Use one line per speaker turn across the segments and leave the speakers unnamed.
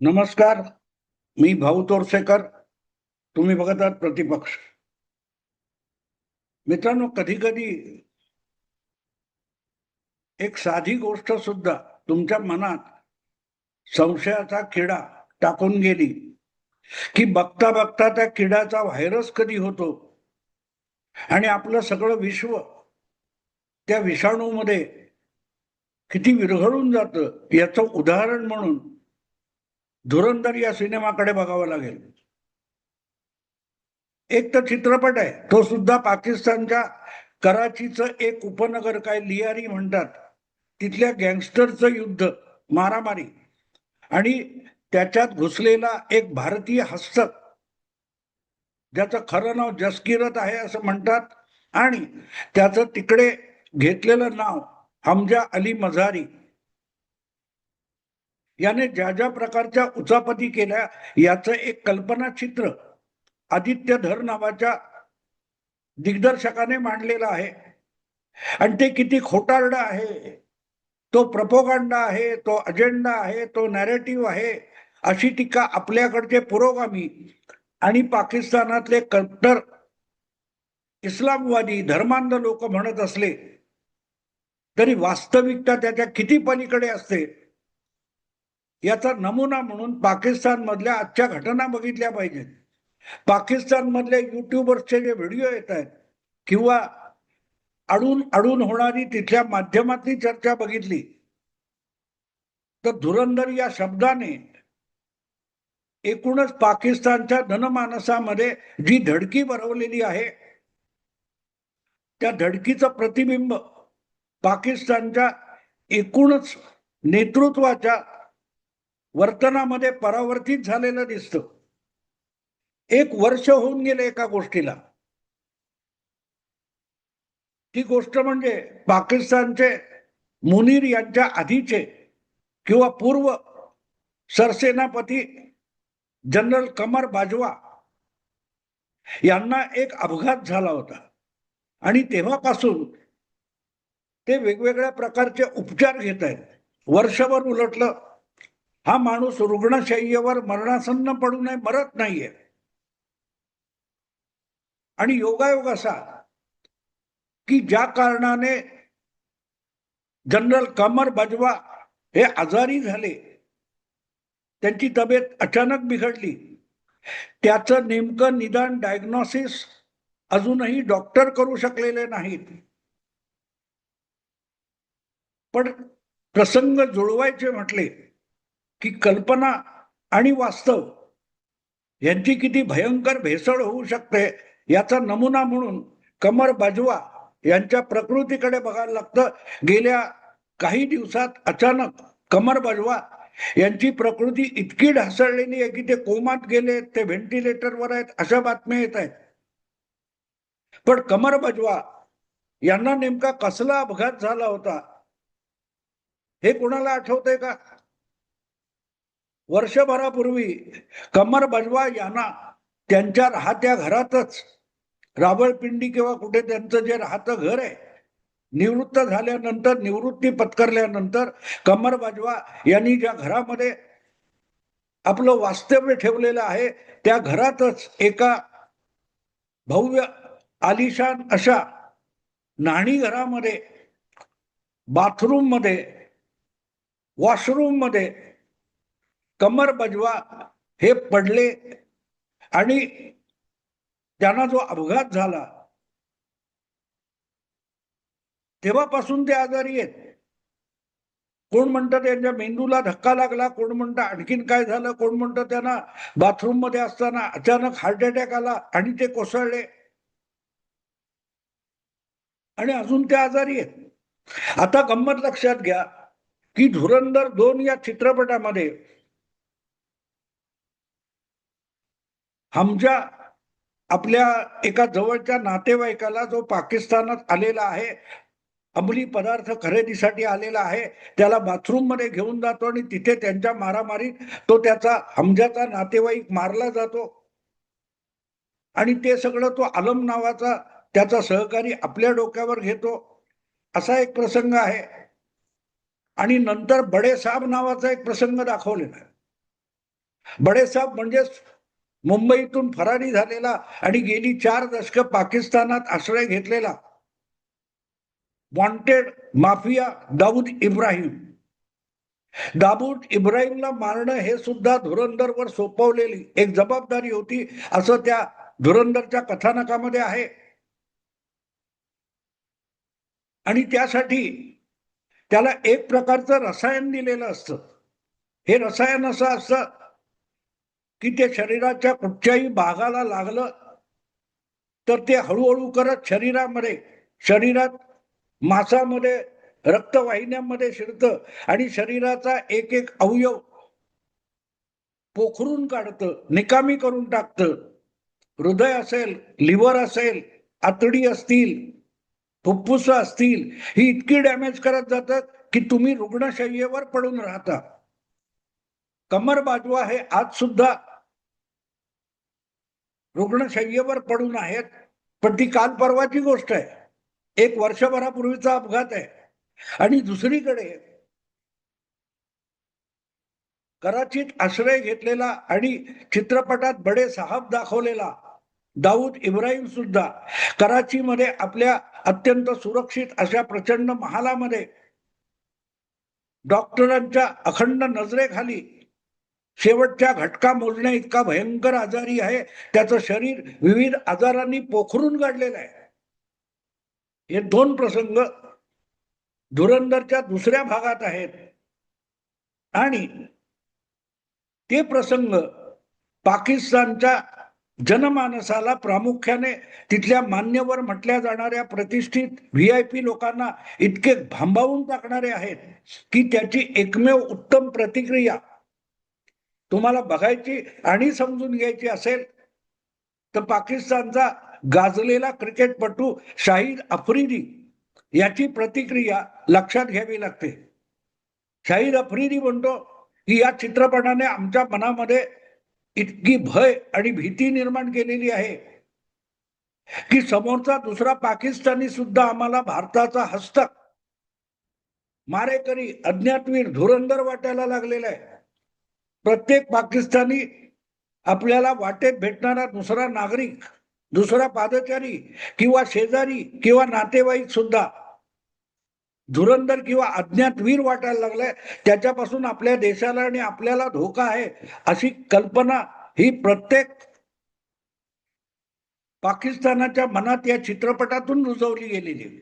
नमस्कार. मी भाऊ तोरसेकर. तुम्ही बघत आहात प्रतिपक्ष. मित्रांनो, कधी कधी एक साधी गोष्ट सुद्धा तुमच्या मनात संशयाचा किडा टाकून गेली की बघता बघता त्या किड्याचा व्हायरस कधी होतो आणि आपलं सगळं विश्व त्या विषाणूमध्ये किती विरघळून जातं याचं उदाहरण म्हणून धुरंधर या सिनेमाकडे बघावं लागेल. एक तर चित्रपट आहे, तो सुद्धा पाकिस्तानच्या कराचीचं एक उपनगर, काय लियारी म्हणतात, तिथल्या गँगस्टरचं युद्ध, मारामारी, आणि त्याच्यात घुसलेला एक भारतीय हस्तक ज्याचं खरं नाव जसकिरत आहे असं म्हणतात, आणि त्याचं तिकडे घेतलेलं नाव हमजा अली मझारी. याने ज्या ज्या प्रकारच्या उचापती केल्या याचं एक कल्पनाचित्र आदित्य धर नावाच्या दिग्दर्शकाने मांडलेलं आहे. आणि ते किती खोटारडं आहे, तो प्रपोगंडा आहे, तो अजेंडा आहे, तो नॅरेटिव्ह आहे, अशी टीका आपल्याकडचे पुरोगामी आणि पाकिस्तानातले कट्टर इस्लामवादी धर्मांध लोक म्हणत असले तरी वास्तविकता त्याच्या किती पलीकडे असते याचा नमुना म्हणून पाकिस्तान मधल्या आजच्या घटना बघितल्या पाहिजेत. पाकिस्तान मधले युट्यूबर्सचे जे व्हिडिओ येत आहेत किंवा अडून अडून होणारी तिथल्या माध्यमातली चर्चा बघितली तर धुरंधर या शब्दाने एकूणच पाकिस्तानच्या जनमानसामध्ये जी धडकी भरवलेली आहे त्या धडकीचं प्रतिबिंब पाकिस्तानच्या एकूणच नेतृत्वाच्या वर्तनामध्ये परावर्तित झालेलं दिसतं. 1 वर्ष होऊन गेले एका गोष्टीला. ती गोष्ट म्हणजे पाकिस्तानचे मुनीर यांच्या आधीचे किंवा पूर्व सरसेनापती जनरल कमर बाजवा यांना एक अपघात झाला होता आणि तेव्हापासून ते वेगवेगळ्या प्रकारचे उपचार घेत आहेत. वर्षभर उलटलं, हा माणूस रुग्णशय्येवर मरणासन्न पडूनही मरत नाहीये. आणि योगायोग असा की ज्या कारणाने जनरल कमर बाजवा हे आजारी झाले, त्यांची तब्येत अचानक बिघडली, त्याचं नेमकं निदान डायग्नोसिस अजूनही डॉक्टर करू शकलेले नाहीत. पण प्रसंग जुळवायचे म्हटले की कल्पना आणि वास्तव यांची किती भयंकर भेसळ होऊ शकते याचा नमुना म्हणून कमर बाजवा यांच्या प्रकृतीकडे बघायला लागतं. गेल्या काही दिवसात अचानक कमर बाजवा यांची प्रकृती इतकी ढासळलेली आहे की ते कोमात गेले, ते व्हेंटिलेटरवर आहेत, अशा बातम्या येत आहेत. पण कमर बाजवा यांना नेमका कसला अपघात झाला होता हे कोणाला आठवतंय का? वर्षभरापूर्वी कमर बाजवा यांना त्यांच्या राहत्या घरातच, रावळपिंडी किंवा कुठे त्यांचं जे राहतं घर आहे, निवृत्त झाल्यानंतर, निवृत्ती पत्करल्यानंतर कमर बाजवा यांनी ज्या घरामध्ये आपलं वास्तव्य ठेवलेलं आहे त्या घरातच एका भव्य आलिशान अशा न्हाणी घरामध्ये, बाथरूम मध्ये, वॉशरूम मध्ये कमर बाजवा हे पडले आणि त्यांना जो अपघात झाला तेव्हापासून ते आजारी आहेत. कोण म्हणतं त्यांच्या मेंदूला धक्का लागला, कोण म्हणतं आणखीन काय झालं, कोण म्हणतं त्यांना बाथरूम मध्ये असताना अचानक हार्ट अटॅक आला आणि ते कोसळले आणि अजून ते आजारी आहेत. आता गंमत लक्षात घ्या की धुरंधर 2 या चित्रपटामध्ये हमजा आपल्या एका जवळच्या नातेवाईकाला, जो पाकिस्तानात आलेला आहे, अंमली पदार्थ खरेदीसाठी आलेला आहे, त्याला बाथरूम मध्ये घेऊन जातो आणि तिथे त्यांच्या मारामारीत तो त्याचा हमजाचा नातेवाईक मारला जातो आणि ते सगळं तो आलम नावाचा त्याचा सहकारी आपल्या डोक्यावर घेतो, असा एक प्रसंग आहे. आणि नंतर बडे साहेब नावाचा एक प्रसंग दाखवलेला आहे. बडेसाहेब म्हणजे मुंबईतून फरारी झालेला आणि गेली 4 दशकं पाकिस्तानात आश्रय घेतलेला वॉन्टेड माफिया दाऊद इब्राहिम. दाऊद इब्राहिमला मारणं हे सुद्धा धुरंधरवर सोपवलेली एक जबाबदारी होती, असं त्या धुरंधरच्या कथानकामध्ये आहे. आणि त्यासाठी त्याला एक प्रकारचं रसायन दिलेलं असतं. हे रसायन असं असतं की ते शरीराच्या कुठच्याही भागाला लागलं तर ते हळूहळू करत शरीरात मांसामध्ये रक्तवाहिन्यांमध्ये शिरतं आणि शरीराचा एक एक अवयव पोखरून काढतं, निकामी करून टाकतं. हृदय असेल, लिव्हर असेल, आतडी असतील, फुफ्फुस असतील, ही इतकी डॅमेज करत जातात की तुम्ही रुग्णशय्येवर पडून राहता. कमर बाजवा हे आज सुद्धा रुग्णशय्येवर पडून आहेत, पण ती काल परवाची गोष्ट आहे. 1 वर्षभरापूर्वीचा अपघात आहे. आणि दुसरीकडे कराचीत आश्रय घेतलेला आणि चित्रपटात बडे साहब दाखवलेला दाऊद इब्राहिम सुद्धा कराचीमध्ये आपल्या अत्यंत सुरक्षित अशा प्रचंड महालामध्ये डॉक्टरांच्या अखंड नजरेखाली शेवटच्या घटका मोजण्या इतका भयंकर आजारी आहे, त्याचं शरीर विविध आजारांनी पोखरून काढलेलं आहे. हे 2 प्रसंग धुरंधरच्या दुसऱ्या भागात आहेत. आणि ते प्रसंग पाकिस्तानच्या जनमानसाला, प्रामुख्याने तिथल्या मान्यवर म्हटल्या जाणाऱ्या प्रतिष्ठित VIP लोकांना इतके भांबावून टाकणारे आहेत की त्याची एकमेव उत्तम प्रतिक्रिया तुम्हाला बघायची आणि समजून घ्यायची असेल तर पाकिस्तानचा गाजलेला क्रिकेटपटू शाहिद आफ्रिदी याची प्रतिक्रिया लक्षात घ्यावी लागते. शाहिद आफ्रिदी म्हणतो की या चित्रपटाने आमच्या मनामध्ये इतकी भय आणि भीती निर्माण केलेली आहे की समोरचा दुसरा पाकिस्तानी सुद्धा आम्हाला भारताचा हस्तक, मारेकरी, अज्ञातवीर, धुरंधर वाटायला लागलेला आहे. प्रत्येक पाकिस्तानी आपल्याला वाटेत भेटणारा दुसरा नागरिक, दुसरा पादचारी किंवा शेजारी किंवा नातेवाईक सुद्धा धुरंधर किंवा अज्ञातवीर वाटायला लागलाय. त्याच्यापासून आपल्या देशाला आणि आपल्याला धोका आहे अशी कल्पना ही प्रत्येक पाकिस्तानाच्या मनात या चित्रपटातून रुजवली गेलेली आहे.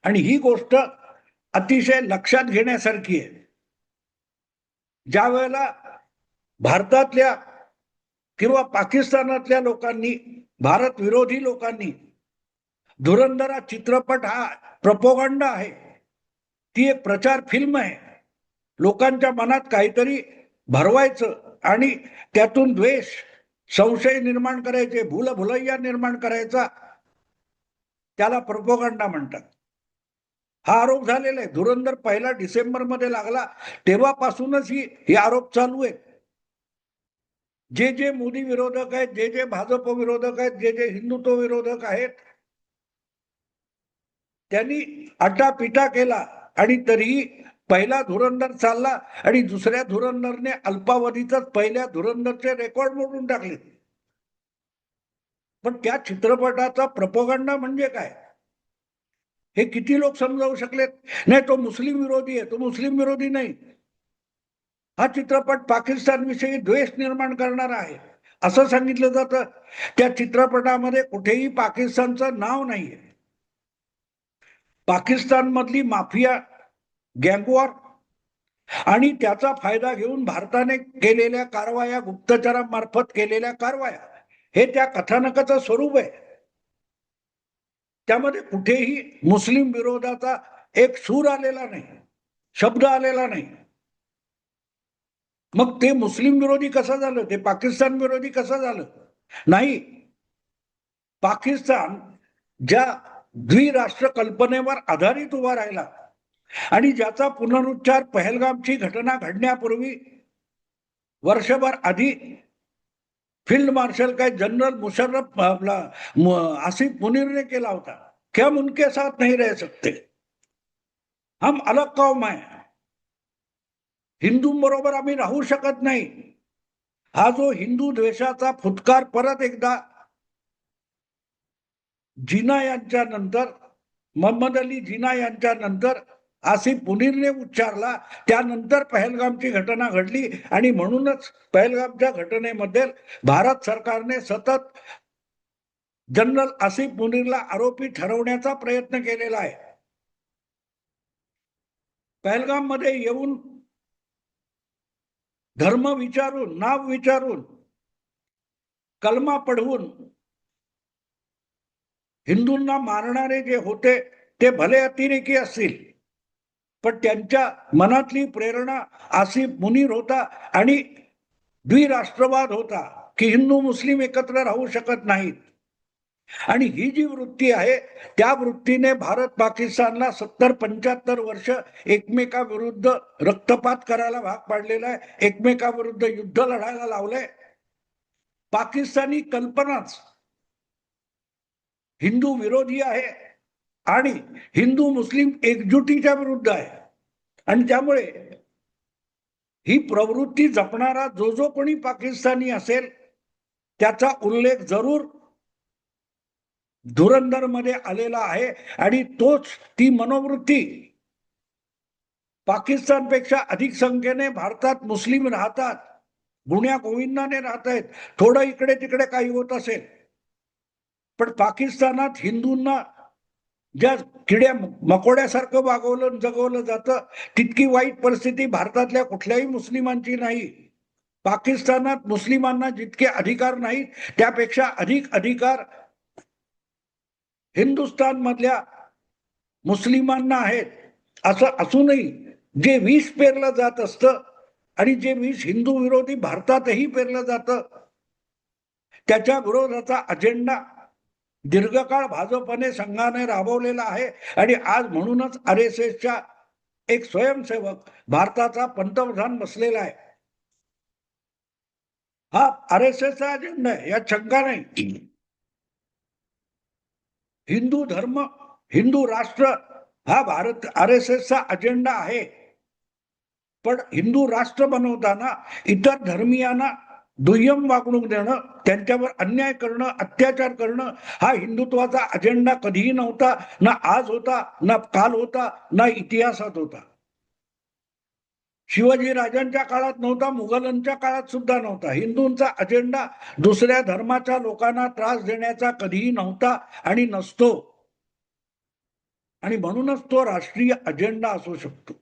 आणि ही गोष्ट अतिशय लक्षात घेण्यासारखी आहे. ज्या वेळेला भारतातल्या किंवा पाकिस्तानातल्या लोकांनी, भारत विरोधी लोकांनी धुरंधर हा चित्रपट हा प्रोपगंडा आहे, ती एक प्रचार फिल्म आहे, लोकांच्या मनात काहीतरी भरवायचं आणि त्यातून द्वेष, संशय निर्माण करायचे, भूलभुलैया निर्माण करायचा, त्याला प्रोपगंडा म्हणतात. हा आरोप झालेला आहे. धुरंधर 1 डिसेंबरमध्ये लागला तेव्हापासूनच हे आरोप चालू आहेत. जे मोदी विरोधक आहेत, जे भाजप विरोधक आहेत, जे हिंदुत्व विरोधक आहेत, त्यांनी आटापिटा केला आणि तरीही पहिला धुरंधर चालला आणि दुसऱ्या धुरंधरने अल्पावधीतच पहिल्या धुरंधरचे रेकॉर्ड मोडून टाकले. पण त्या चित्रपटाचा प्रोपगंडा म्हणजे काय हे किती लोक समजावू शकलेत? नाही, तो मुस्लिम विरोधी आहे, तो मुस्लिम विरोधी नाही. हा चित्रपट पाकिस्तान विषयी द्वेष निर्माण करणारा आहे असं सांगितलं जातं. त्या चित्रपटामध्ये कुठेही पाकिस्तानचं नाव नाहीये. पाकिस्तान मधली माफिया, गँगवॉर आणि त्याचा फायदा घेऊन भारताने केलेल्या कारवाया, गुप्तचरामार्फत केलेल्या कारवाया, हे त्या कथानकाचं स्वरूप आहे. त्यामध्ये कुठेही मुस्लिम विरोधाचा एक सूर आलेला नाही, शब्द आलेला नाही. मग ते मुस्लिम विरोधी कसं झालं, ते पाकिस्तान विरोधी कसं झालं? नाही, पाकिस्तान ज्या द्विराष्ट्र कल्पनेवर आधारित उभा राहिला आणि ज्याचा पुनरुच्चार पहलगामची घटना घडण्यापूर्वी वर्षभर आधी फील्ड मार्शल काय जनरल मुशर्रफ आसिफ मुनीरने केला होता कि हम उनके साथ नहीं रह सकते, हम अलग कौम है, हिंदूंबरोबर आम्ही राहू शकत नाही, हा जो हिंदू द्वेषाचा फुटकार परत एकदा जिना यांच्या नंतर, मोहम्मद अली जिना यांच्या नंतर आसिफ मुनीरने उच्चारला, त्यानंतर पहलगामची घटना घडली आणि म्हणूनच पहलगामच्या घटनेमध्ये भारत सरकारने सतत जनरल आसिफ मुनीरला आरोपी ठरवण्याचा प्रयत्न केलेला आहे. पहलगाम मध्ये येऊन धर्म विचारून, नाव विचारून, कलमा पढवून हिंदूंना मारणारे जे होते ते भले अतिरेकी असतील, पण त्यांच्या मनातली प्रेरणा आसिफ मुनीर होता आणि द्विराष्ट्रवाद होता की हिंदू मुस्लिम एकत्र राहू शकत नाहीत. आणि ही जी वृत्ती आहे त्या वृत्तीने भारत पाकिस्तानला 70-75 वर्ष एकमेकाविरुद्ध रक्तपात करायला भाग पाडलेला आहे, एकमेकाविरुद्ध युद्ध लढायला लावलंय. पाकिस्तानी कल्पनाच हिंदू विरोधी आहे आणि हिंदू मुस्लिम एकजुटीच्या विरुद्ध आहे. आणि त्यामुळे ही प्रवृत्ती जपणारा जो जो कोणी पाकिस्तानी असेल त्याचा उल्लेख जरूर धुरंधर मध्ये आलेला आहे. आणि तोच, ती मनोवृत्ती पाकिस्तानपेक्षा अधिक संख्येने भारतात मुस्लिम राहतात, गुण्या गोविंदाने राहत आहेत. थोडं इकडे तिकडे काही होत असेल, पण पाकिस्तानात हिंदूंना ज्या किड्या मकोड्यासारखं वागवलं जगवलं जातं तितकी वाईट परिस्थिती भारतातल्या कुठल्याही मुस्लिमांची नाही. पाकिस्तानात मुस्लिमांना जितके अधिकार नाहीत त्यापेक्षा अधिक अधिकार हिंदुस्थान मधल्या मुस्लिमांना आहेत. असं असूनही जे विष पेरलं जात असतं आणि जे विष हिंदू विरोधी भारतातही पेरलं जातं, त्याच्या विरोधाचा अजेंडा दीर्घकाळ भाजपने संघाने राबवलेला आहे. आणि आज म्हणूनच RSSच्या एक स्वयंसेवक भारताचा पंतप्रधान बसलेला आहे. हा RSSचा अजेंडा आहे, यात शंका नाही. हिंदू धर्म, हिंदू राष्ट्र हा भारत RSSचा अजेंडा आहे. पण हिंदू राष्ट्र बनवताना इतर धर्मीयांना दुय्यम वागणूक देणं, त्यांच्यावर अन्याय करणं, अत्याचार करणं हा हिंदुत्वाचा अजेंडा कधीही नव्हता. ना आज होता, ना काल होता, ना इतिहासात होता. शिवाजी राजांच्या काळात नव्हता, मुघलांच्या काळात सुद्धा नव्हता. हिंदूंचा अजेंडा दुसऱ्या धर्माच्या लोकांना त्रास देण्याचा कधीही नव्हता आणि नसतो. आणि म्हणूनच तो राष्ट्रीय अजेंडा असू शकतो.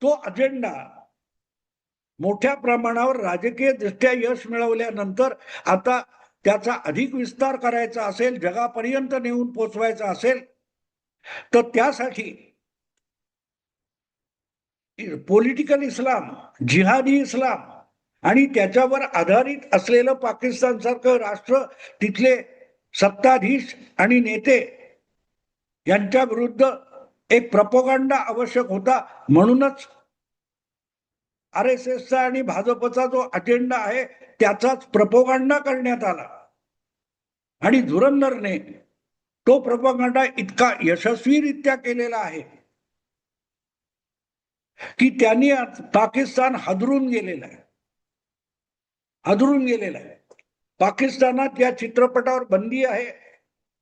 तो अजेंडा मोठ्या प्रमाणावर राजकीय दृष्ट्या यश मिळवल्यानंतर आता त्याचा अधिक विस्तार करायचा असेल, जगापर्यंत नेऊन पोचवायचा असेल, तर त्यासाठी पॉलिटिकल इस्लाम, जिहादी इस्लाम आणि त्याच्यावर आधारित असलेलं पाकिस्तान सारखं राष्ट्र, तिथले सत्ताधीश आणि नेते यांच्या विरुद्ध एक प्रोपगंडा आवश्यक होता. म्हणूनच RSSचा आणि भाजपचा जो अजेंडा आहे त्याचाच प्रोपगंडा करण्यात आला. आणि धुरंधरने तो प्रोपगंडा इतका यशस्वीरित्या केलेला आहे की त्यांनी पाकिस्तान हादरून गेलेला आहे, हादरून गेलेला आहे. पाकिस्तानात या चित्रपटावर बंदी आहे,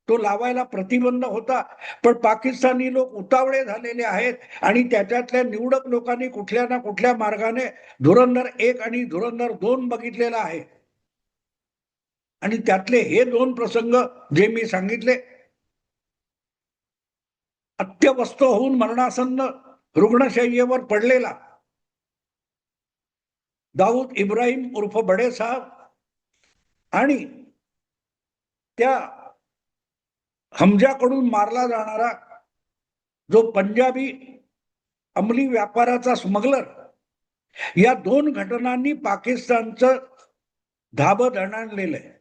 तो लावायला प्रतिबंध होता, पण पाकिस्तानी लोक उतावळे झालेले आहेत आणि त्याच्यातल्या निवडक लोकांनी कुठल्या ना कुठल्या मार्गाने धुरंधर 1 आणि धुरंधर 2 बघितलेला आहे. आणि त्यातले हे 2 प्रसंग जे मी सांगितले, अत्यवस्थ होऊन मरणासन्न रुग्णशय्येवर पडलेला दाऊद इब्राहिम उर्फ बडे साहब आणि त्या हमजाकडून मारला जाणारा जो पंजाबी अंमली व्यापाराचा स्मगलर, या 2 घटनांनी पाकिस्तानचं धाबं दणाणलेलं आहे.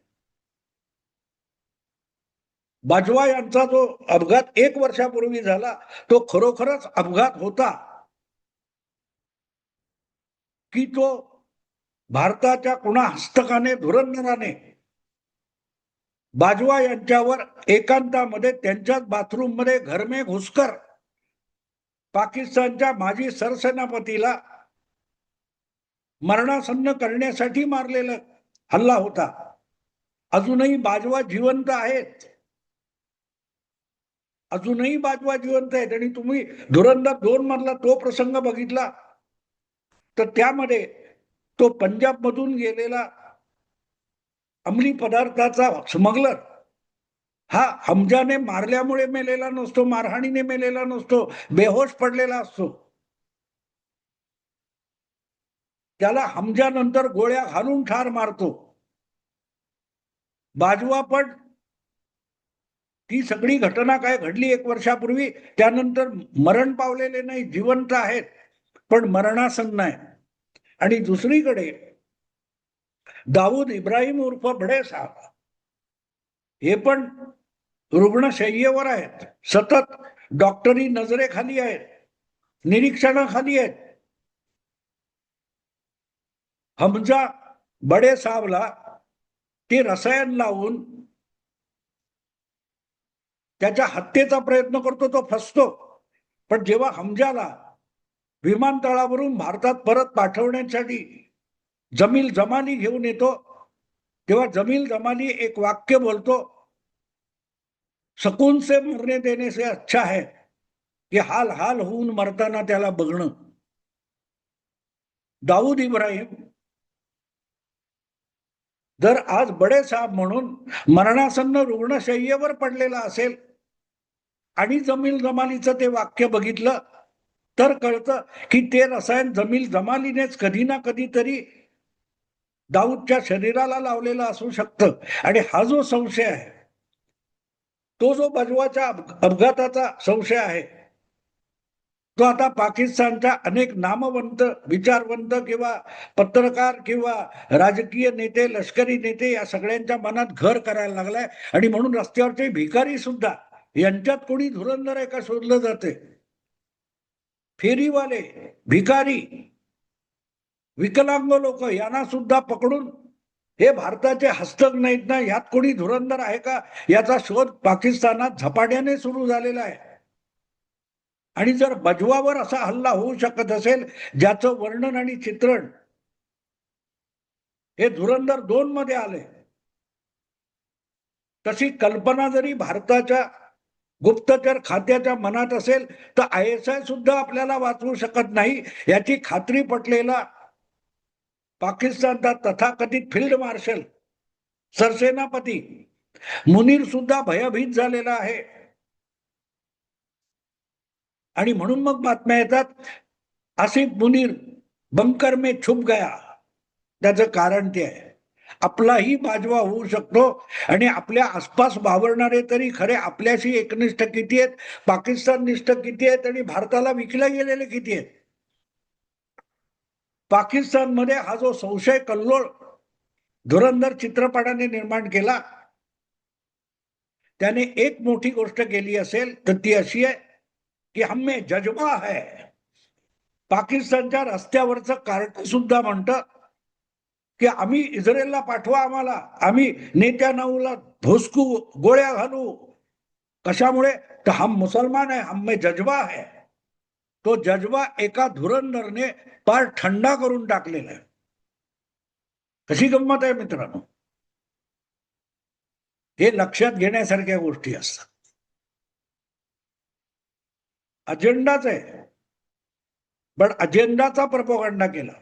बाजवा यांचा जो अपघात 1 वर्षापूर्वी झाला तो खरोखरच अपघात होता की तो भारताच्या कुणा हस्तकाने, धुरंधराने बाजवा यांच्यावर एकांतामध्ये त्यांच्याच बाथरूम मध्ये घरमे घुसकर पाकिस्तानच्या माजी सरसेनापतीला मरणासन्न करण्यासाठी मारलेला हल्ला होता. अजूनही बाजवा जिवंत आहेत. अजूनही बाजवा जिवंत आहेत. आणि तुम्ही धुरंधर 2 मधला तो प्रसंग बघितला तर त्यामध्ये तो पंजाब मधून गेलेला अंमली पदार्थाचा स्मगलर हा हमजाने मारल्यामुळे मेलेला नसतो, मारहाणीने मेलेला नसतो, बेहोश पडलेला असतो. त्याला हमजा नंतर गोळ्या घालून ठार मारतो. बाजवा पण ती सगळी घटना काय घडली 1 वर्षापूर्वी, त्यानंतर मरण पावलेले नाही, जिवंत आहेत, पण मरणासन्न आहे. आणि दुसरीकडे दाऊद इब्राहिम उर्फ बडे साहब हे पण रुग्णशय्येवर आहेत, सतत डॉक्टरी नजरेखाली आहेत, निरीक्षणाखाली आहेत. हमजा बडे साहबला ते रसायन लावून त्याच्या हत्येचा प्रयत्न करतो, तो फसतो. पण जेव्हा हमजाला विमानतळावरून भारतात परत पाठवण्यासाठी जमील जमाली घेऊन येतो, तेव्हा जमील जमाली एक वाक्य बोलतो, सकून से मरने देने से अच्छा है की हाल हाल होऊन मरताना त्याला बघणं. दाऊद इब्राहिम जर आज बडे साहब म्हणून मरणासन्न रुग्णशय्येवर पडलेला असेल आणि जमील जमालीचं ते वाक्य बघितलं तर कळतं की ते रसायन जमील जमालीनेच कधी ना कधीतरी दाऊदच्या शरीराला लावलेलं असू शकतं. आणि हा जो संशय आहे, तो जो बजवाच्या अपघाताचा संशय आहे, तो आता पाकिस्तानच्या अनेक नामवंत, विचारवंत किंवा पत्रकार किंवा राजकीय नेते, लष्करी नेते या सगळ्यांच्या मनात घर करायला लागलाय. आणि म्हणून रस्त्यावरचे भिकारी सुद्धा यांच्यात कोणी धुरंधर आहे का शोधलं जाते. फेरीवाले, भिकारी, विकलांग लोक यांना सुद्धा पकडून हे भारताचे हस्तक नाहीत ना, यात कोणी धुरंधर आहे का याचा शोध पाकिस्तानात झपाट्याने सुरू झालेला आहे. आणि जर बजवावर असा हल्ला होऊ शकत असेल ज्याचं वर्णन आणि चित्रण हे धुरंधर 2 मध्ये आले, तशी कल्पना जरी भारताच्या गुप्तचर खात्याच्या मनात असेल तर ISI सुद्धा आपल्याला वाचवू शकत नाही, याची खात्री पटलेला पाकिस्तानचा तथाकथित फील्ड मार्शल, सरसेनापती मुनीर सुद्धा भयभीत झालेला आहे. आणि म्हणून मग बातम्या येतात, आसिफ मुनीर बंकर में छुप गया. त्याचं कारण ते आहे, आपलाही बाजवा होऊ शकतो. आणि आपल्या आसपास वावरणारे तरी खरे आपल्याशी एकनिष्ठ किती आहेत, पाकिस्तान निष्ठ किती आहेत आणि भारताला विकले गेलेले किती आहेत. पाकिस्तानमध्ये हा जो संशय कल्लोळ धुरंधर चित्रपटाने निर्माण केला, त्याने एक मोठी गोष्ट केली असेल तर ती अशी आहे की हम्मे जज्बा है. पाकिस्तानच्या रस्त्यावरचं कार्ट सुद्धा म्हणतं की आम्ही इस्रायलला पाठवा, आम्हाला, आम्ही नेत्यानाहूला धोसकू, गोळ्या घालू. कशामुळे तर हम मुसलमान आहे, हम्मे जज्बा है. तो जज्बा एका धुरंधरने पार थंडा करून टाकलेला आहे. कशी गंमत आहे मित्रांनो. हे लक्षात घेण्यासारख्या गोष्टी असतात. अजेंडाच आहे, पण अजेंडाचा प्रोपगंडा केला.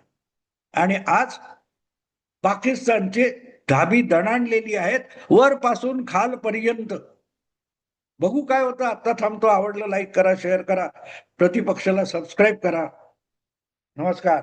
आणि आज पाकिस्तानचे धाबी दणाणलेली आहेत वरपासून खालपर्यंत. बघू काय होतं. आता थांबतो. आवडलं लाईक करा, शेअर करा, प्रतिपक्षाला सबस्क्राईब करा. नमस्कार.